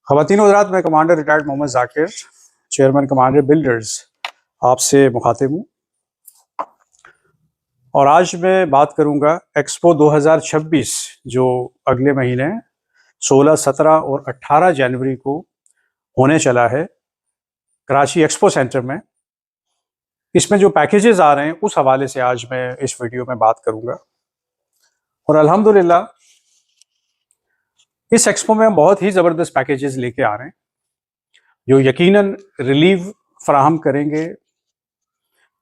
ख़वातीन और हज़रात, मैं commander retired Mohammad Zakir, chairman Commander Builders, आपसे मुखातिब हूँ। और आज मैं बात करूँगा एक्सपो 2026 जो अगले महीने 16, 17 और 18 जनवरी को होने चला है कराची एक्सपो सेंटर में। इसमें जो पैकेजेस आ रहे हैं उस हवाले से आज मैं इस वीडियो में बात करूँगा। और अल्हम्दुलिल्लाह इस एक्सपो में हम बहुत ही ज़बरदस्त पैकेजेस लेके आ रहे हैं जो यकीनन रिलीफ फराहम करेंगे।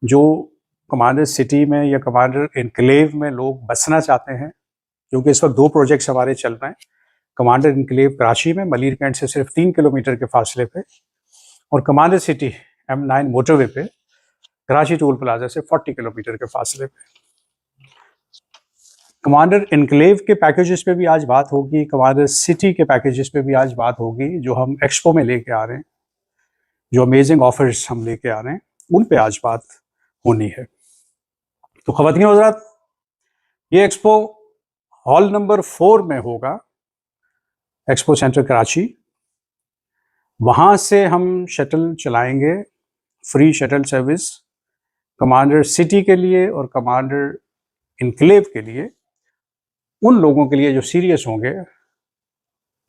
जो कमांडर सिटी में या कमांडर इनक्लेव में लोग बसना चाहते हैं, क्योंकि इस वक्त दो प्रोजेक्ट्स हमारे चल रहे हैं। कमांडर इनक्लेव कराची में मलीर कैंट से सिर्फ 3 किलोमीटर के फासले पे, और कमांडर सिटी M9 मोटरवे पे कराची टोल प्लाजा से 40 किलोमीटर के फासले पे। कमांडर इनक्लेव के पैकेजेस पे भी आज बात होगी, कमांडर सिटी के पैकेजेस पे भी आज बात होगी जो हम एक्सपो में लेके आ रहे हैं। जो अमेजिंग ऑफर्स हम लेके आ रहे हैं उन पे आज बात होनी है। तो ख़वातीन और हज़रात, ये एक्सपो हॉल नंबर 4 में होगा, एक्सपो सेंटर कराची। वहाँ से हम शटल चलाएंगे, free shuttle service commander city के लिए और कमांडर इनक्लेव के लिए, उन लोगों के लिए जो सीरियस होंगे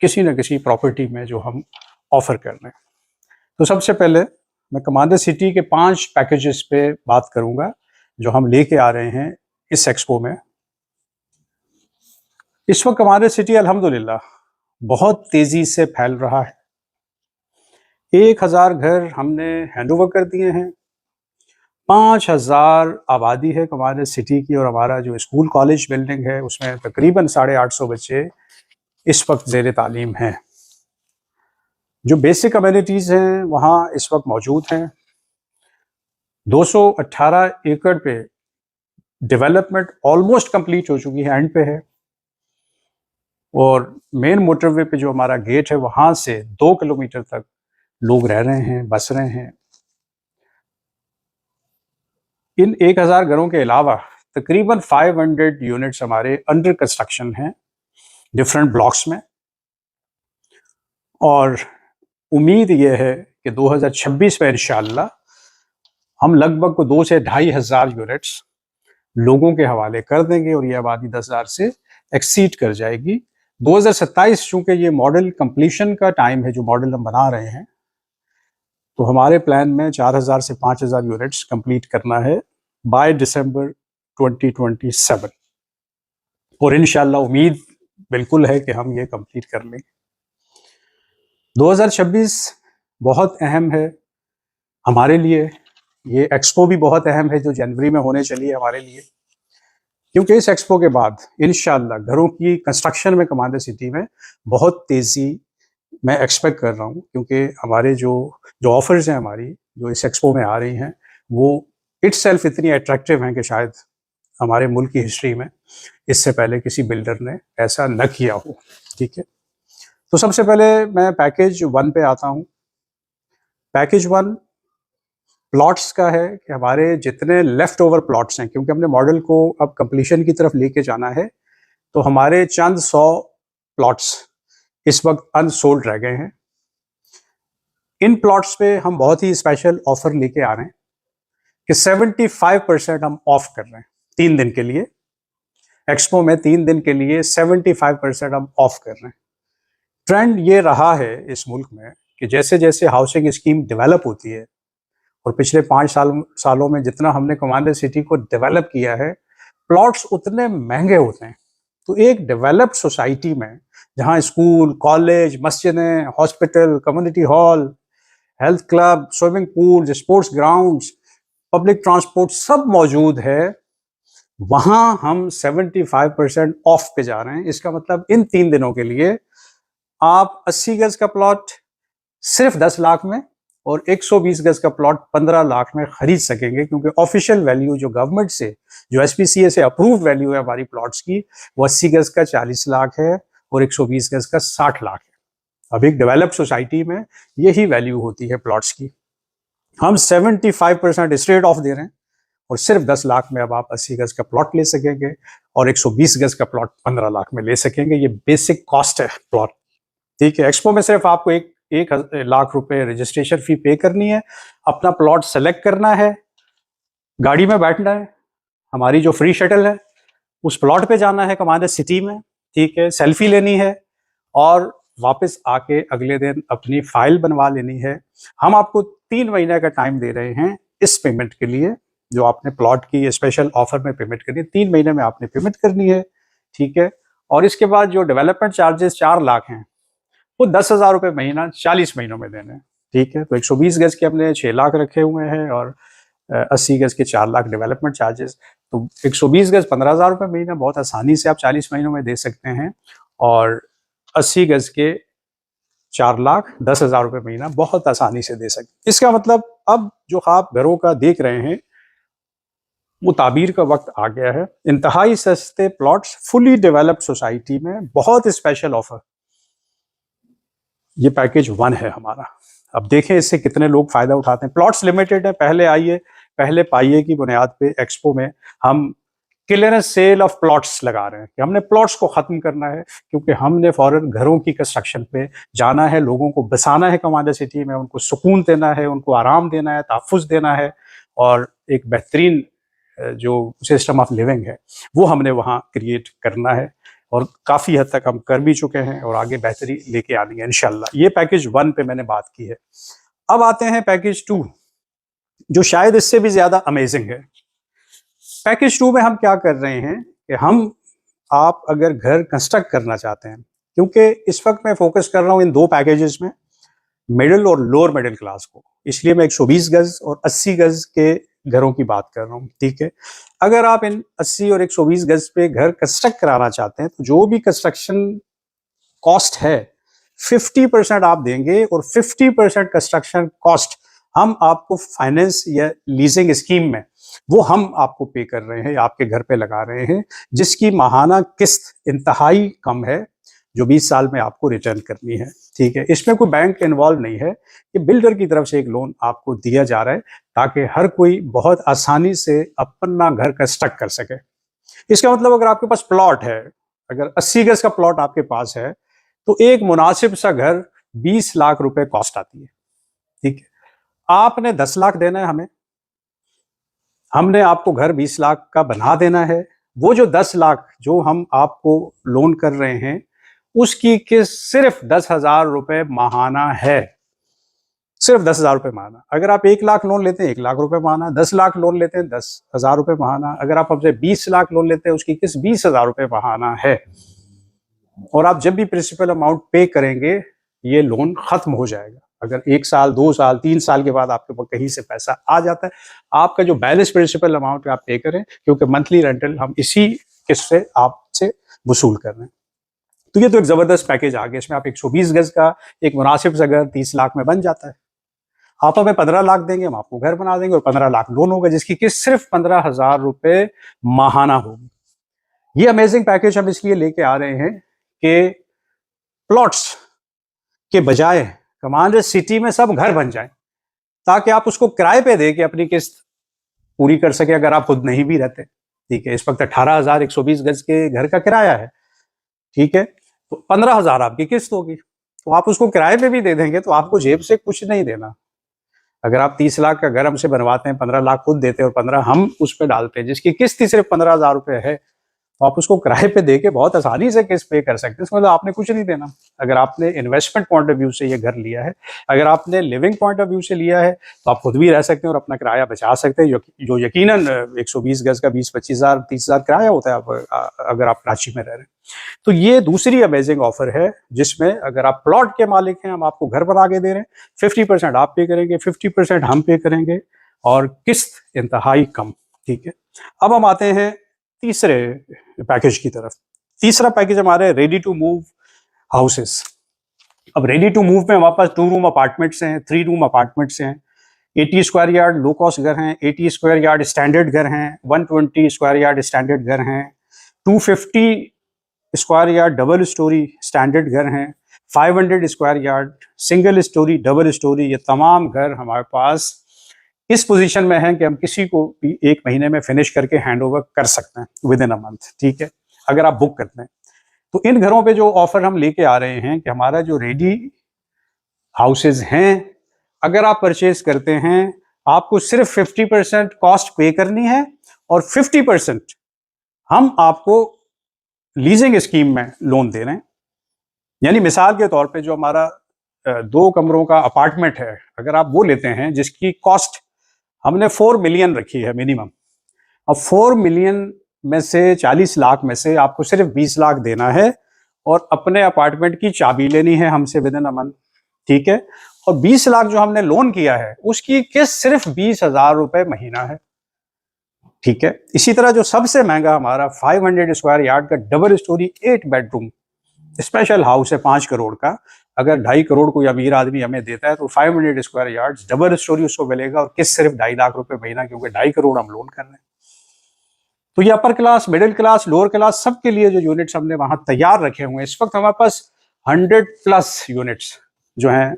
किसी न किसी प्रॉपर्टी में जो हम ऑफ़र कर रहे हैं। तो सबसे पहले मैं कमांडर सिटी के 5 पैकेजेस पे बात करूंगा जो हम लेके आ रहे हैं इस एक्सपो में। इस वक्त कमांडर सिटी अल्हम्दुलिल्लाह बहुत तेजी से फैल रहा है। 1000 घर हमने हैंडओवर कर दिए हैं, 5000 आबादी है कमांडर सिटी की, और हमारा जो स्कूल कॉलेज बिल्डिंग है उसमें तकरीबन 850 बच्चे इस वक्त ज़ेर तालीम हैं। जो बेसिक कम्युनिटीज़ हैं वहाँ इस वक्त मौजूद हैं। 218 एकड़ पे डेवलपमेंट ऑलमोस्ट कंप्लीट हो चुकी है, एंड पे है। और मेन मोटरवे पे जो हमारा गेट है वहाँ से 2 किलोमीटर तक लोग रह रहे हैं, बस रहे हैं। इन 1000 घरों के अलावा तकरीबन 500 यूनिट्स हमारे अंडर कंस्ट्रक्शन हैं डिफरेंट ब्लॉक्स में। और उम्मीद ये है कि 2026 में इंशाअल्लाह हम लगभग को 2 से 2500 यूनिट्स लोगों के हवाले कर देंगे, और ये आबादी 10,000 से एक्सीड कर जाएगी। 2027 चूँकि ये मॉडल कंप्लीशन का टाइम है, जो मॉडल हम बना रहे हैं, तो हमारे प्लान में 4000 से 5000 यूनिट्स कंप्लीट करना है बाय दिसंबर 2027। और इंशाअल्लाह उम्मीद बिल्कुल है कि हम ये कंप्लीट कर लेंगे। 2026 बहुत अहम है हमारे लिए। ये एक्सपो भी बहुत अहम है जो जनवरी में होने चली है हमारे लिए, क्योंकि इस एक्सपो के बाद इंशाअल्लाह घरों की कंस्ट्रक्शन में कमांडर सिटी में बहुत तेज़ी मैं एक्सपेक्ट कर रहा हूँ। क्योंकि हमारे जो ऑफर्स हैं हमारी जो इस एक्सपो में आ रही हैं वो इटसेल्फ इतनी अट्रैक्टिव हैं कि शायद हमारे मुल्क की हिस्ट्री में इससे पहले किसी बिल्डर ने ऐसा न किया हो। ठीक है, तो सबसे पहले मैं पैकेज 1 पे आता हूँ। पैकेज 1 प्लॉट्स का है कि हमारे जितने लेफ्ट ओवर प्लॉट्स हैं, क्योंकि हमने मॉडल को अब कंप्लीशन की तरफ लेके जाना है, तो हमारे चंद 100 प्लॉट्स इस वक्त अनसोल्ड रह गए हैं। इन प्लॉट्स पे हम बहुत ही स्पेशल ऑफर लेके आ रहे हैं कि 75% हम ऑफ कर रहे हैं 3 दिन के लिए। एक्सपो में 3 दिन के लिए 75% हम ऑफ कर रहे हैं। ट्रेंड ये रहा है इस मुल्क में कि जैसे जैसे हाउसिंग स्कीम डेवलप होती है, और पिछले 5 सालों में जितना हमने कमांडर सिटी को डेवलप किया है, प्लॉट्स उतने महंगे होते हैं। तो एक डेवलप्ड सोसाइटी में जहां स्कूल, कॉलेज, मस्जिदें, hospital, community hall, health club, swimming pool, sports grounds, public transport सब मौजूद है, वहां हम 75% ऑफ पे जा रहे हैं। इसका मतलब इन 3 दिनों के लिए आप 80 गज का प्लॉट सिर्फ 10 लाख में और 120 गज का प्लॉट 15 लाख में खरीद सकेंगे, क्योंकि ऑफिशियल वैल्यू जो गवर्नमेंट से, जो SPCA से अप्रूव वैल्यू है हमारी प्लॉट्स की, वो 80 गज का 40 लाख है और 120 गज का 60 लाख है। अब एक डेवलप्ड सोसाइटी में यही वैल्यू होती है प्लॉट्स की। हम 75% स्ट्रेट ऑफ दे रहे हैं, और सिर्फ 10 लाख में अब आप 80 गज का प्लॉट ले सकेंगे और 120 गज का प्लॉट 15 लाख में ले सकेंगे। ये बेसिक कॉस्ट है प्लॉट ठीक है। एक्सपो में सिर्फ आपको एक लाख रुपए रजिस्ट्रेशन फी पे करनी है, अपना प्लॉट सेलेक्ट करना है, गाड़ी में बैठना है, हमारी जो फ्री शटल है उस प्लॉट पे जाना है कमांडर सिटी में, ठीक है, सेल्फी लेनी है और वापस आके अगले दिन अपनी फाइल बनवा लेनी है। हम आपको 3 महीने का टाइम दे रहे हैं इस पेमेंट के लिए, जो आपने प्लॉट की स्पेशल ऑफर में पेमेंट करनी है, 3 महीने में आपने पेमेंट करनी है, ठीक है। और इसके बाद जो डेवलपमेंट चार्जेस 4 लाख हैं वो 10,000 रुपये महीना 40 महीनों में देने हैं, ठीक है। तो 120 गज के हमने 6 लाख रखे हुए हैं और 80 गज के 4 लाख डेवलपमेंट चार्जेस, तो 120 गज 15,000 रुपये महीना बहुत आसानी से आप 40 महीनों में दे सकते हैं, और 80 गज के 4 लाख 10,000 रुपये महीना बहुत आसानी से दे सकते। इसका मतलब अब जो आप घरों का देख रहे हैं वो ताबीर का वक्त आ गया है। इंतहाई सस्ते प्लॉट्स फुली डेवलप्ड सोसाइटी में, बहुत स्पेशल ऑफर, ये पैकेज 1 है हमारा। अब देखें इससे कितने लोग फायदा उठाते हैं। प्लॉट्स लिमिटेड है, पहले आइए पहले पाइए की बुनियाद पे एक्सपो में हम क्लियरेंस सेल ऑफ प्लॉट्स लगा रहे हैं कि हमने प्लॉट्स को खत्म करना है, क्योंकि हमने फौरन घरों की कंस्ट्रक्शन पे जाना है, लोगों को बसाना है कमांडर सिटी में, उनको सुकून देना है, उनको आराम देना है, तहफ़्फ़ुज़ देना है, और एक बेहतरीन जो सिस्टम ऑफ लिविंग है वो हमने वहाँ क्रिएट करना है, और काफ़ी हद तक हम कर भी चुके हैं और आगे बेहतरी लेके आनी है इंशाल्लाह। ये पैकेज 1 पे मैंने बात की है। अब आते हैं पैकेज 2, जो शायद इससे भी ज़्यादा अमेजिंग है। पैकेज 2 में हम क्या कर रहे हैं कि आप अगर घर कंस्ट्रक्ट करना चाहते हैं, क्योंकि इस वक्त मैं फोकस कर रहा हूँ इन 2 पैकेजेस में मिडिल और लोअर मिडिल क्लास को, इसलिए मैं 120 गज और 80 गज के घरों की बात कर रहा हूँ, ठीक है। अगर आप इन 80 और 120 गज पे घर कंस्ट्रक्ट कराना चाहते हैं तो जो भी कंस्ट्रक्शन कॉस्ट है 50% आप देंगे, और 50% कंस्ट्रक्शन कॉस्ट हम आपको फाइनेंस या लीजिंग स्कीम में वो हम आपको पे कर रहे हैं, आपके घर पे लगा रहे हैं, जिसकी माहाना किस्त इंतहाई कम है, जो 20 साल में आपको रिटर्न करनी है, ठीक है। इसमें कोई बैंक इन्वॉल्व नहीं है, कि बिल्डर की तरफ से एक लोन आपको दिया जा रहा है ताकि हर कोई बहुत आसानी से अपना घर कंस्ट्रक्ट कर सके। इसका मतलब अगर आपके पास प्लॉट है, अगर 80 गज का प्लॉट आपके पास है, तो एक मुनासिब सा घर 20 लाख रुपए कॉस्ट आती है, ठीक है। आपने 10 लाख देना है हमें, हमने आपको घर 20 लाख का बना देना है। वो जो 10 लाख जो हम आपको लोन कर रहे हैं उसकी किस्त सिर्फ 10,000 रुपए माहाना है, सिर्फ 10,000 रुपए माहाना। अगर आप 1 लाख लोन लेते हैं 1 लाख रुपए माहाना, 10 लाख लोन लेते हैं 10,000 रुपए माहाना, अगर आप हमसे 20 लाख लोन लेते हैं उसकी किस्त 20,000 रुपए माहाना है। और आप जब भी प्रिंसिपल अमाउंट पे करेंगे ये लोन खत्म हो जाएगा। अगर 1 साल 2 साल 3 साल के बाद आपके पास कहीं से पैसा आ जाता है, आपका जो बैलेंस प्रिंसिपल अमाउंट आप पे करें, क्योंकि मंथली रेंटल हम इसी किस्त से आपसे वसूल कर रहे हैं। तो ये तो एक जबरदस्त पैकेज आ गया। इसमें आप 120 गज का एक मुनासिब सा घर 30 लाख में बन जाता है। आप हमें 15 लाख देंगे, हम आपको घर बना देंगे, और 15 लाख लोन होगा जिसकी किस्त सिर्फ 15,000 रुपए माहाना होगी। ये अमेजिंग पैकेज हम इसलिए लेके आ रहे हैं कि प्लॉट्स के बजाय कमांडर सिटी में सब घर बन जाए, ताकि आप उसको किराए पे दे के अपनी किस्त पूरी कर सके, अगर आप खुद नहीं भी रहते, ठीक है। इस वक्त 18,120 गज के घर का किराया है, ठीक है, तो 15,000 आपकी किस्त होगी, तो आप उसको किराए पे भी दे देंगे तो आपको जेब से कुछ नहीं देना। अगर आप 30 लाख का घर हमसे बनवाते हैं, 15 लाख खुद देते हैं और 15 हम उस पर डालते हैं, जिसकी किस्त ही सिर्फ 15,000 रुपए है, तो आप उसको किराए पे देके बहुत आसानी से किस्त पे कर सकते हैं। इसका मतलब आपने कुछ नहीं देना। अगर आपने इन्वेस्टमेंट पॉइंट ऑफ व्यू से ये घर लिया है, अगर आपने लिविंग पॉइंट ऑफ व्यू से लिया है, तो आप खुद भी रह सकते हैं और अपना किराया बचा सकते हैं, जो यकीनन 120 गज का 20-25,000 30,000 किराया होता है अगर आप कराची में रह रहे हैं। तो ये दूसरी अमेजिंग ऑफर है, जिसमें अगर आप प्लॉट के मालिक हैं, हम आपको घर बना के दे रहे हैं, 50% आप पे करेंगे, 50% हम पे करेंगे, और किस्त इंतहाई कम, ठीक है। अब हम आते हैं तीसरे पैकेज की तरफ। तीसरा पैकेज हमारे रेडी टू मूव हाउसेस। अब रेडी टू मूव में हमारे पास 2 रूम अपार्टमेंट्स हैं, 3 रूम अपार्टमेंट्स हैं, 80 स्क्वायर यार्ड लो कॉस्ट घर हैं, 80 स्क्वायर यार्ड स्टैंडर्ड घर हैं, 120 स्क्वायर यार्ड स्टैंडर्ड घर हैं, 250 square yard double storey standard घर हैं, 500 square yard single storey double storey. ये तमाम घर हमारे पास इस पोजीशन में है कि हम किसी को भी 1 महीने में फिनिश करके हैंड ओवर कर सकते हैं, विद इन अ मंथ, ठीक है, अगर आप बुक करते हैं। तो इन घरों पे जो ऑफर हम लेके आ रहे हैं कि हमारा जो रेडी हाउसेज हैं, अगर आप परचेज करते हैं, आपको सिर्फ 50% कॉस्ट पे करनी है और 50% हम आपको लीजिंग स्कीम में लोन दे रहे हैं। यानी मिसाल के तौर पे जो हमारा 2 कमरों का अपार्टमेंट है, अगर आप वो लेते हैं जिसकी कॉस्ट हमने 4 मिलियन रखी है मिनिमम, अब 4 मिलियन में से 40 लाख में से आपको सिर्फ 20 लाख देना है और अपने अपार्टमेंट की चाबी लेनी है हमसे विद इन अ मंथ, ठीक है। और 20 लाख जो हमने लोन किया है उसकी किस्त सिर्फ 20,000 रुपए महीना है, ठीक है। इसी तरह जो सबसे महंगा हमारा 500 स्क्वायर यार्ड का double storey 8 bedroom special house है 5 करोड़ का, अगर 2.5 करोड़ कोई अमीर आदमी हमें देता है तो 500 स्क्वायर यार्ड डबल स्टोरी उसको मिलेगा और किस्त सिर्फ 2.5 लाख रुपए महीना, क्योंकि 2.5 करोड़ हम लोन कर रहे हैं। तो ये upper class, middle class, lower class सबके लिए जो यूनिट्स हमने वहां तैयार रखे हुए हैं, इस वक्त हमारे पास 100+ यूनिट्स जो हैं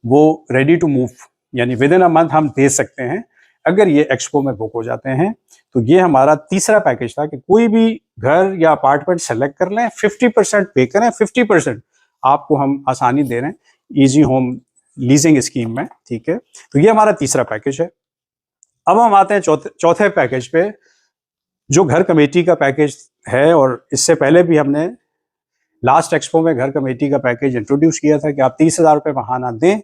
वो रेडी टू मूव, यानी विद इन अ मंथ हम दे सकते हैं अगर ये एक्सपो में बुक हो जाते हैं। तो ये हमारा तीसरा पैकेज था कि कोई भी घर या अपार्टमेंट सेलेक्ट कर लें, 50% पे करें, 50% आपको हम आसानी दे रहे हैं इजी होम लीजिंग स्कीम में, ठीक है। तो ये हमारा तीसरा पैकेज है। अब हम आते हैं चौथे पैकेज पे, जो घर कमेटी का पैकेज है। और इससे पहले भी हमने लास्ट एक्सपो में घर कमेटी का पैकेज इंट्रोड्यूस किया था कि आप 30,000 रुपये महाना दें,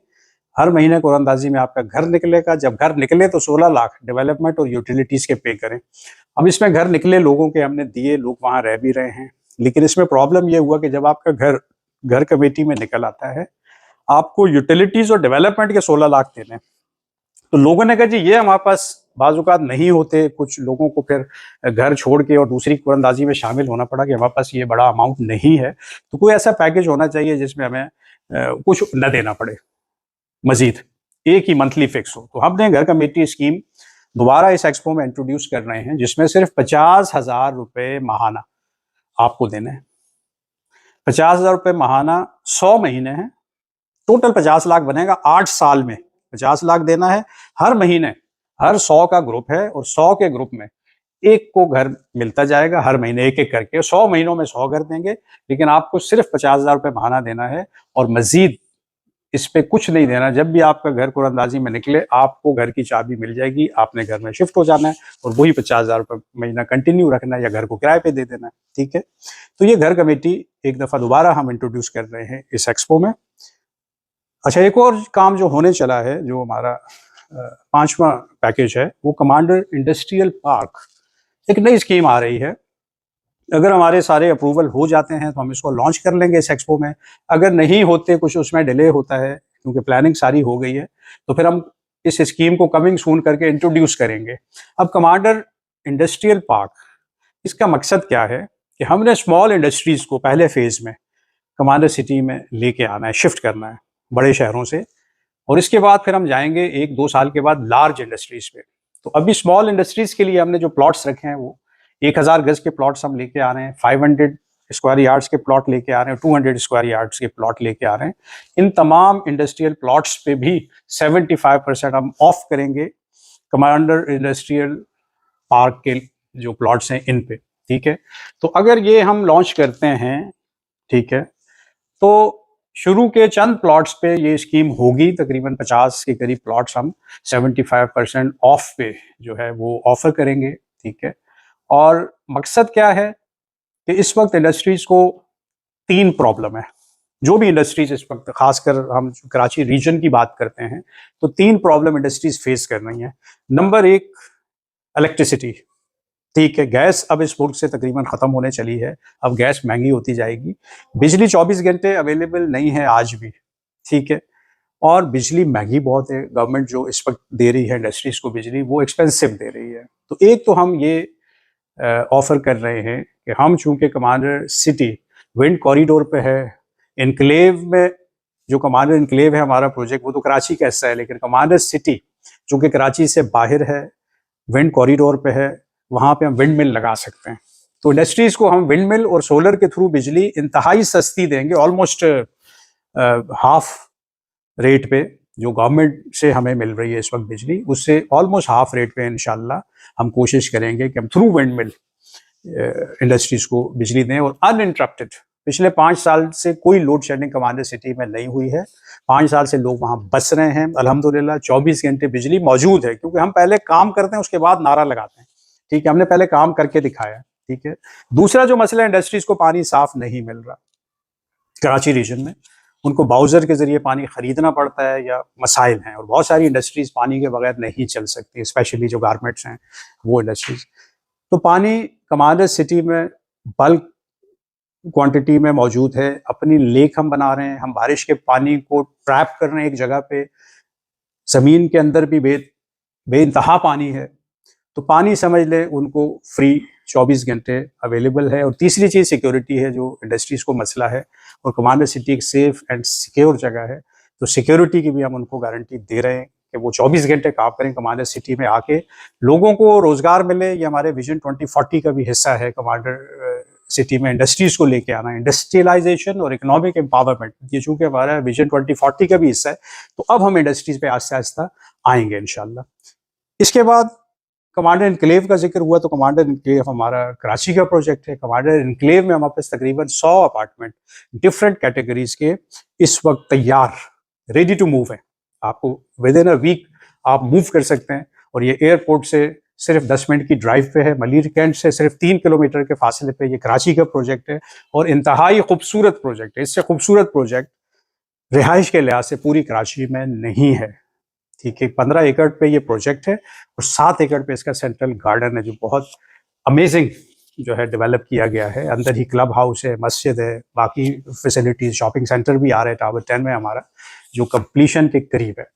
हर महीने कुरानंदाजी में आपका घर निकलेगा। जब घर निकले तो 16 लाख डेवलपमेंट और यूटिलिटीज के पे करें। अब इसमें घर निकले लोगों के हमने दिए, लोग वहां रह भी रहे हैं, लेकिन इसमें प्रॉब्लम यह हुआ कि जब आपका घर कमेटी में निकल आता है, आपको यूटिलिटीज और डेवलपमेंट के 16 लाख देने। तो लोगों ने कहा जी ये हमारे पास बाजुकात नहीं होते, कुछ लोगों को फिर घर छोड़ के और दूसरी कुरानंदाजी में शामिल होना पड़ा कि हमारे पास ये बड़ा अमाउंट नहीं है। तो कोई ऐसा पैकेज होना चाहिए जिसमें हमें कुछ न देना पड़े, मजीद एक ही मंथली फिक्स हो। तो हमने घर कमेटी स्कीम दोबारा इस एक्सपो में इंट्रोड्यूस कर रहे हैं, जिसमें सिर्फ 50,000 रुपये महाना आपको देने हैं। 50,000 रुपये महाना 100 महीने हैं, टोटल 50 लाख बनेगा 8 साल में। 50 लाख देना है हर महीने, हर 100 का ग्रुप है और 100 के ग्रुप में एक को घर मिलता जाएगा, हर महीने एक एक करके 100 महीनों में 100 घर देंगे, लेकिन आपको सिर्फ 50,000 रुपये महाना देना है और मजीद इस पे कुछ नहीं देना। जब भी आपका घर कुरानंदाजी में निकले आपको घर की चाबी मिल जाएगी, आपने घर में शिफ्ट हो जाना है और वही 50,000 रुपये महीना कंटिन्यू रखना है या घर को किराए पे दे देना है, ठीक है। तो ये घर कमेटी एक दफ़ा दोबारा हम इंट्रोड्यूस कर रहे हैं इस एक्सपो में। अच्छा, एक और काम जो होने चला है, जो हमारा 5वां पैकेज है, वो कमांडर इंडस्ट्रियल पार्क, एक नई स्कीम आ रही है। अगर हमारे सारे अप्रूवल हो जाते हैं तो हम इसको लॉन्च कर लेंगे इस एक्सपो में। अगर नहीं होते, कुछ उसमें डिले होता है क्योंकि प्लानिंग सारी हो गई है, तो फिर हम इस स्कीम को कमिंग सून करके इंट्रोड्यूस करेंगे। अब कमांडर इंडस्ट्रियल पार्क, इसका मकसद क्या है कि हमने स्मॉल इंडस्ट्रीज को पहले फेज में कमांडर सिटी में लेके आना है, शिफ्ट करना है बड़े शहरों से, और इसके बाद फिर हम जाएंगे 1-2 साल के बाद लार्ज इंडस्ट्रीज पे। तो अभी स्मॉल इंडस्ट्रीज के लिए हमने जो प्लॉट्स रखे हैं वो 1000 गज के प्लॉट्स हम लेके आ रहे हैं, 500 स्क्वायर यार्ड्स के प्लॉट लेके आ रहे हैं, 200 स्क्वायर यार्ड्स के प्लॉट लेके आ रहे हैं। इन तमाम इंडस्ट्रियल प्लॉट्स पे भी 75% हम ऑफ करेंगे कमांडर इंडस्ट्रियल पार्क के जो प्लॉट्स हैं इन पे, ठीक है। तो अगर ये हम लॉन्च करते हैं, ठीक है, तो शुरू के चंद प्लॉट्स पे ये स्कीम होगी, तकरीबन 50 के करीब प्लॉट्स हम 75% ऑफ पे जो है वो ऑफर करेंगे, ठीक है। और मकसद क्या है कि इस वक्त इंडस्ट्रीज को 3 प्रॉब्लम है, जो भी इंडस्ट्रीज इस वक्त, खासकर हम कराची रीजन की बात करते हैं, तो 3 प्रॉब्लम इंडस्ट्रीज फेस कर रही हैं। नंबर 1 इलेक्ट्रिसिटी, ठीक है। गैस अब इस मुल्क से तकरीबन ख़त्म होने चली है, अब गैस महंगी होती जाएगी। बिजली 24 घंटे अवेलेबल नहीं है आज भी, ठीक है, और बिजली महंगी बहुत है। गवर्नमेंट जो इस वक्त दे रही है इंडस्ट्रीज को बिजली, वो एक्सपेंसिव दे रही है। तो एक तो हम ये ऑफर कर रहे हैं कि हम चूंकि कमांडर सिटी विंड कॉरिडोर पे है, इनक्लेव में जो कमांडर इनक्लेव है हमारा प्रोजेक्ट, वो तो कराची का हिस्सा है, लेकिन कमांडर सिटी चूंकि कराची से बाहर है, विंड कॉरिडोर पे है, वहाँ पे हम विंड मिल लगा सकते हैं। तो इंडस्ट्रीज को हम विंड मिल और सोलर के थ्रू बिजली इंतहाई सस्ती देंगे, ऑलमोस्ट हाफ रेट पे, जो गवर्नमेंट से हमें मिल रही है इस वक्त बिजली, उससे ऑलमोस्ट हाफ रेट पे इंशाल्लाह हम कोशिश करेंगे कि हम थ्रू विंड मिल इंडस्ट्रीज को बिजली दें और अनइंटरप्टेड पिछले 5 साल से कोई लोड शेडिंग कमांडर सिटी में नहीं हुई है। 5 साल से लोग वहाँ बस रहे हैं। अल्हम्दुलिल्लाह 24 घंटे बिजली मौजूद है, क्योंकि हम पहले काम करते हैं उसके बाद नारा लगाते हैं। ठीक है, हमने पहले काम करके दिखाया। ठीक है। दूसरा जो मसला, इंडस्ट्रीज को पानी साफ नहीं मिल रहा कराची रीजन में, उनको बाउजर के जरिए पानी खरीदना पड़ता है या मसाइल हैं, और बहुत सारी इंडस्ट्रीज पानी के बगैर नहीं चल सकती, स्पेशली जो गारमेंट्स हैं वो इंडस्ट्रीज। तो पानी कमांडर सिटी में बल्क क्वांटिटी में मौजूद है। अपनी लेक हम बना रहे हैं, हम बारिश के पानी को ट्रैप कर रहे हैं एक जगह पे। ज़मीन के अंदर भी बेइंतहा पानी है। तो पानी समझ ले उनको फ्री 24 घंटे अवेलेबल है। और तीसरी चीज़ सिक्योरिटी है, जो इंडस्ट्रीज को मसला है, और कमांडर सिटी एक सेफ एंड सिक्योर जगह है। तो सिक्योरिटी की भी हम उनको गारंटी दे रहे हैं कि वो 24 घंटे काम करें कमांडर सिटी में आके, लोगों को रोजगार मिले। ये हमारे विजन 2040 का भी हिस्सा है, कमांडर सिटी में इंडस्ट्रीज को लेके आना, इंडस्ट्रियलाइजेशन और इकोनॉमिक एम्पावरमेंट। ये चूंकि हमारा विजन 2040 का भी हिस्सा है, तो अब हम इंडस्ट्रीज पे आहिस्ता आहिस्ता आएंगे इंशाल्लाह। इसके बाद कमांडर इनक्लेव का जिक्र हुआ, तो कमांडर इनक्लेव हमारा कराची का प्रोजेक्ट है। कमांडर इनक्लेव में हमारे पास तकरीबन 100 अपार्टमेंट डिफरेंट कैटेगरीज के इस वक्त तैयार, रेडी टू मूव है। आपको विद इन अ वीक आप मूव कर सकते हैं। और ये एयरपोर्ट से सिर्फ 10 मिनट की ड्राइव पे है, मलीर कैंट से सिर्फ 3 किलोमीटर के फासले पे ये कराची का प्रोजेक्ट है, और इंतहाई खूबसूरत प्रोजेक्ट है। इससे खूबसूरत प्रोजेक्ट रिहाइश के लिहाज से पूरी कराची में नहीं है। ठीक है, 15 एकड़ पे ये प्रोजेक्ट है, और 7 एकड़ पे इसका सेंट्रल गार्डन है, जो बहुत अमेजिंग जो है डेवलप किया गया है। अंदर ही क्लब हाउस है, मस्जिद है, बाकी फैसिलिटीज, शॉपिंग सेंटर भी आ रहे हैं टावर 10 में हमारा, जो कंप्लीशन के करीब है।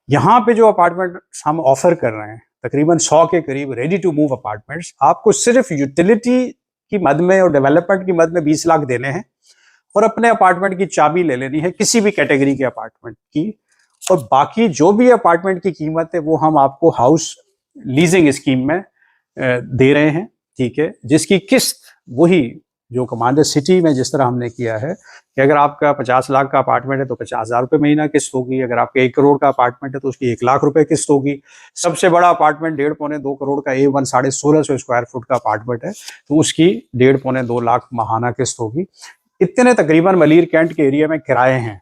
यहाँ पे जो अपार्टमेंट हम ऑफर कर रहे हैं, तकरीबन 100 के करीब रेडी टू मूव अपार्टमेंट्स, आपको सिर्फ यूटिलिटी की मद में और डेवलपमेंट की मद में 20 लाख देने हैं, और अपने अपार्टमेंट की चाबी ले लेनी है किसी भी कैटेगरी के अपार्टमेंट की। और बाकी जो भी अपार्टमेंट की कीमत है वो हम आपको हाउस लीजिंग स्कीम में दे रहे हैं। ठीक है, जिसकी किस्त वही जो कमांडर सिटी में जिस तरह हमने किया है कि अगर आपका 50 लाख का अपार्टमेंट है तो 50,000 रुपये महीना किस्त होगी। अगर आपका 1 करोड़ का अपार्टमेंट है तो उसकी 1 लाख रुपए किस्त होगी। सबसे बड़ा अपार्टमेंट 1.5 पौने 2 करोड़ का A1 1650 स्क्वायर फुट का अपार्टमेंट है, तो उसकी 1.5 पौने 2 लाख माहाना किस्त होगी। इतने तकरीबन मलीर कैंट के एरिया में किराए हैं,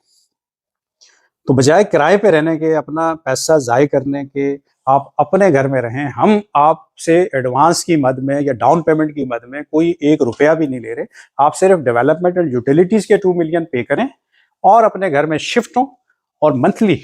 तो बजाय किराए पे रहने के, अपना पैसा ज़ाय करने के, आप अपने घर में रहें। हम आपसे एडवांस की मद में या डाउन पेमेंट की मद में कोई 1 रुपया भी नहीं ले रहे। आप सिर्फ डेवलपमेंट एंड यूटिलिटीज़ के 2 मिलियन पे करें और अपने घर में शिफ्ट हों। और मंथली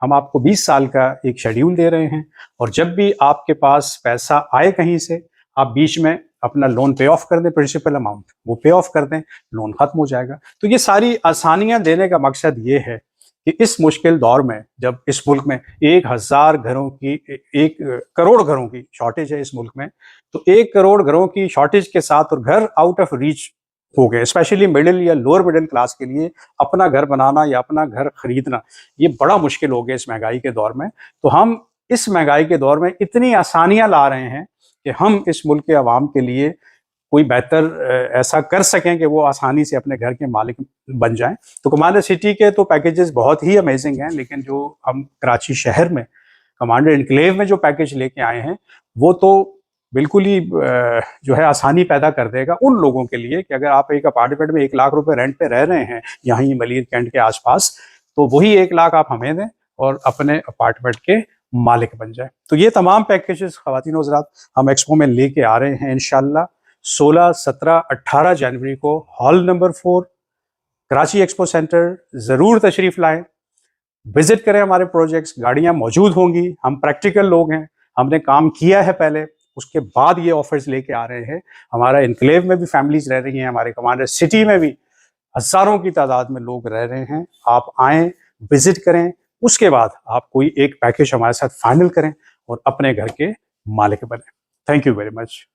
हम आपको 20 साल का एक शेड्यूल दे रहे हैं, और जब भी आपके पास पैसा आए कहीं से, आप बीच में अपना लोन पे ऑफ कर दें, प्रिंसिपल अमाउंट वो पे ऑफ कर दें, लोन खत्म हो जाएगा। तो ये सारी आसानियां देने का मकसद ये है कि इस मुश्किल दौर में, जब इस मुल्क में 1,000 घरों की, 1 करोड़ घरों की शॉर्टेज है इस मुल्क में, तो 1 करोड़ घरों की शॉर्टेज के साथ, और घर आउट ऑफ रीच हो गए, स्पेशली मिडिल या लोअर मिडिल क्लास के लिए अपना घर बनाना या अपना घर खरीदना ये बड़ा मुश्किल हो गया इस महंगाई के दौर में। तो हम इस महंगाई के दौर में इतनी आसानियां ला रहे हैं कि हम इस मुल्क के अवाम के लिए कोई बेहतर ऐसा कर सकें कि वो आसानी से अपने घर के मालिक बन जाएं। तो कमांडर सिटी के तो पैकेजेस बहुत ही अमेजिंग हैं, लेकिन जो हम कराची शहर में कमांडर इनक्लेव में जो पैकेज लेके आए हैं, वो तो बिल्कुल ही जो है आसानी पैदा कर देगा उन लोगों के लिए कि अगर आप एक अपार्टमेंट में 1 लाख रुपए रेंट पे रह रहे हैं यहीं मलीर कैंट के आसपास, तो वही 1 लाख आप हमें दें और अपने अपार्टमेंट के मालिक बन जाए। तो ये तमाम पैकेजेस ख़वातीन और हज़रात हम एक्सपो में लेके आ रहे हैं इंशाल्लाह। 16, 17, 18 जनवरी को hall number 4 Karachi expo centre ज़रूर तशरीफ़ लाएं, विजिट करें हमारे प्रोजेक्ट्स। गाड़ियां मौजूद होंगी, हम प्रैक्टिकल लोग हैं, हमने काम किया है पहले, उसके बाद ये ऑफर्स लेके आ रहे हैं। हमारा इनक्लेव में भी फैमिलीज रह रही हैं, हमारे कमांडर सिटी में भी हज़ारों की तादाद में लोग रह रहे हैं। आप आएँ, विजिट करें, उसके बाद आप कोई एक पैकेज हमारे साथ फाइनल करें और अपने घर के मालिक बने। Thank you very much.